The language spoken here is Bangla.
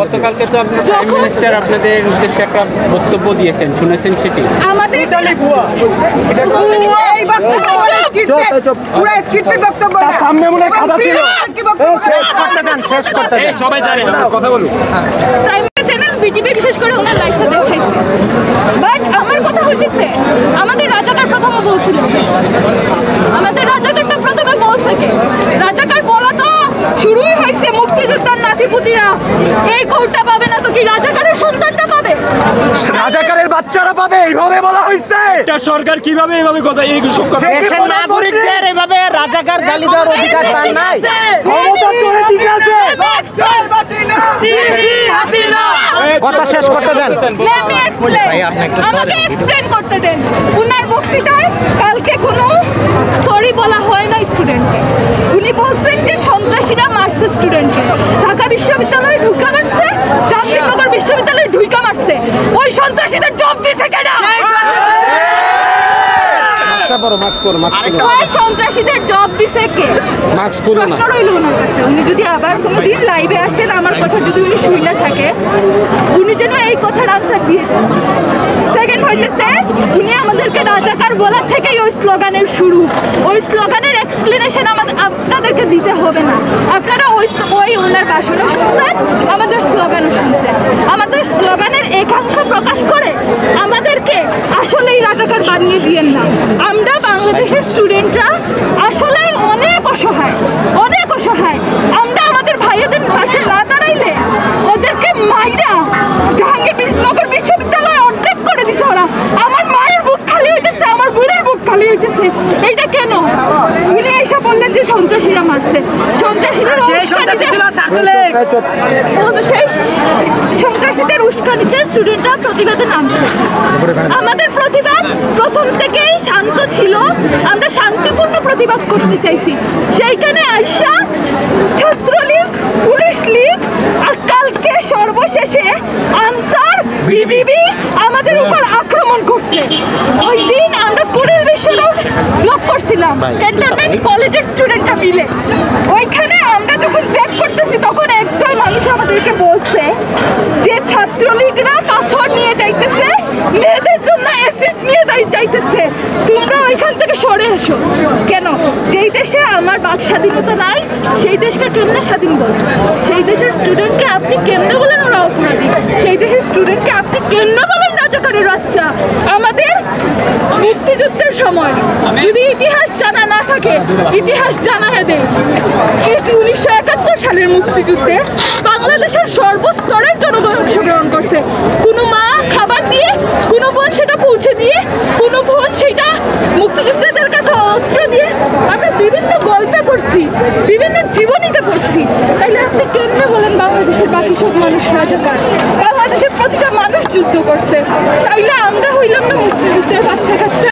গতকালকে তো আপনার প্রাইম মিনিস্টার আপনাদের উদ্দেশ্যে একটা বক্তব্য দিয়েছেন, শুনেছেন সেটি? আমাদের সামনে মনে খাতা ছিল। শেষ করতে দেন সবাই জানে কথা বলুন। প্রাইভেট চ্যানেল বিটিভি বিশেষ করে ওনার লাইভটা দেখাইছে, বাট আমার কথা হইতেছে আমাদের রাজাকার প্রথমে বলছিল, আমাদের রাজাকারটা প্রথমে বলছে কে? রাজাকার বলা তো শুরুই হয়েছে মুক্তিযোদ্ধার নাতিপুতিরা। এই কোর্টটা পাবে না তো কি রাজাকারের সন্তানটা পাবে? রাজাকারের বাচ্চারা পাবে, এইভাবে বলা হয়েছে। এটা সরকার কিভাবে এইভাবে কথা এই দেশের নাগরিকদের এভাবে রাজাকার গালি দেওয়ার অধিকার তার নাই। ক্ষমতা চলে ঠিক আছে, কথা শেষ করতে দেন। ভাই আপনি একটু আমাকে এক্সপ্লেইন করতে দেন। উনার বক্তৃতায় কালকে কোনো সরি বলা হয় না স্টুডেন্টকে। উনি বলছেন যে সন্ত্রাসীরা মারছে স্টুডেন্টকে, ঢাকা বিশ্ববিদ্যালয়ে ঢুকা মারছে, জাহাঙ্গীরনগর বিশ্ববিদ্যালয়ে ঢুকা মারছে। ওই সন্ত্রাসীদের জব দিছে কেডা? ওই সন্ত্রাসীদের জব দিছে কে? প্রশ্ন রইল ওনার কাছে। উনি যদি আবার কোনোদিন লাইভে আসেন, আমার কথা যদি উনি শুনে থাকে, উনি যেন এই কথার আনসার দিয়ে যান। সেকেন্ড হইতেছে উনি আমাদেরকে রাজাকার বলার থেকেই ওই স্লোগানের শুরু। ওই স্লোগানের এক্সপ্লেনেশন আপনাদেরকে দিতে হবে না। আপনারা ওই ওনার ভাষণও শুনছেন, আমাদের স্লোগানও শুনছেন। আমাদের স্লোগানের একাংশ প্রকাশ করে আমাদেরকে আসলেই রাজাকার বানিয়ে দিয়েন না। আমরা বাংলাদেশের স্টুডেন্টরা আসলেই অনেক অসহায়, অনেক অসহায়। আমরা আমাদের ভাইয়াদের পাশে না দাঁড়াইলে ওদেরকে মাইরা জাহাঙ্গীরনগর বিশ্ববিদ্যালয়ে অর্ধেক করে দিছে ওরা। আমার মায়ের বুক খালি হইতেছে, আমার বোনের বুক খালি হইতেছে। এইটা কেন? উনি এসে বললেন যে সন্ত্রাসীরা মারছে। সন্ত্রাসীদের উস্কানিতে স্টুডেন্টরা প্রতিবাদে নামছে। আমাদের প্রতিবাদ প্রথম থেকেই শান্ত ছিল, আমরা শান্তিপূর্ণ প্রতিবাদ করতে চাইছি। সেইখানে আইসা ছাত্রলীগ, পুলিশ লীগ আর কালকে সর্বশেষে আনসার, বিজিবি আমাদের উপর আক্রমণ করছে। ওই দিন আমরা কুড়িল বিশ্ব রোড ব্লক করছিলাম ক্যান্টনমেন্ট কলেজের স্টুডেন্টরা মিলে। ওইখানে আমরা যখন ব্যাক করতেছি তখন একদল মানুষ আমাদেরকে বলছে যে ছাত্রলীগরা পাথর নিয়ে যাইতেছে, মেয়েদের জন্য অ্যাসিড নিয়ে যাইতেছে, তোমরা ওইখান থেকে সরে এসো। কেন? যেই দেশে আমার বাক স্বাধীনতা নাই সেই দেশকে কেমনে স্বাধীন বলেন? সেই দেশের স্টুডেন্টকে আপনি কেমনে বলেন ওরা অপরাধী? সেই দেশের স্টুডেন্টকে আপনি কেমনে বলেন রাজাকারের বাচ্চা? আমাদের মুক্তিযুদ্ধের সময় যদি ইতিহাস জানা না থাকে, ইতিহাস জানা হে দেয়। 1971 সালের মুক্তিযুদ্ধে বাংলাদেশের সর্বস্তরের জনগণ অংশগ্রহণ করছে। কোনো মা খাবার দিয়ে, কোনো বোন সেটা পৌঁছে দিয়ে, কোনো বোন সেটা মুক্তিযোদ্ধাদের কাছে অস্ত্র দিয়ে। আমরা বিভিন্ন গল্পে পড়ছি, বিভিন্ন জীবনীতে পড়ছি। তাইলে আপনি কেমনে বলেন বাংলাদেশের বাকি সব মানুষ রাজাকার? বাংলাদেশের প্রতিটা মানুষ যুদ্ধ করছে, তাইলে আমরা হইলাম না মুক্তিযুদ্ধের বাচ্চা কাচ্চা?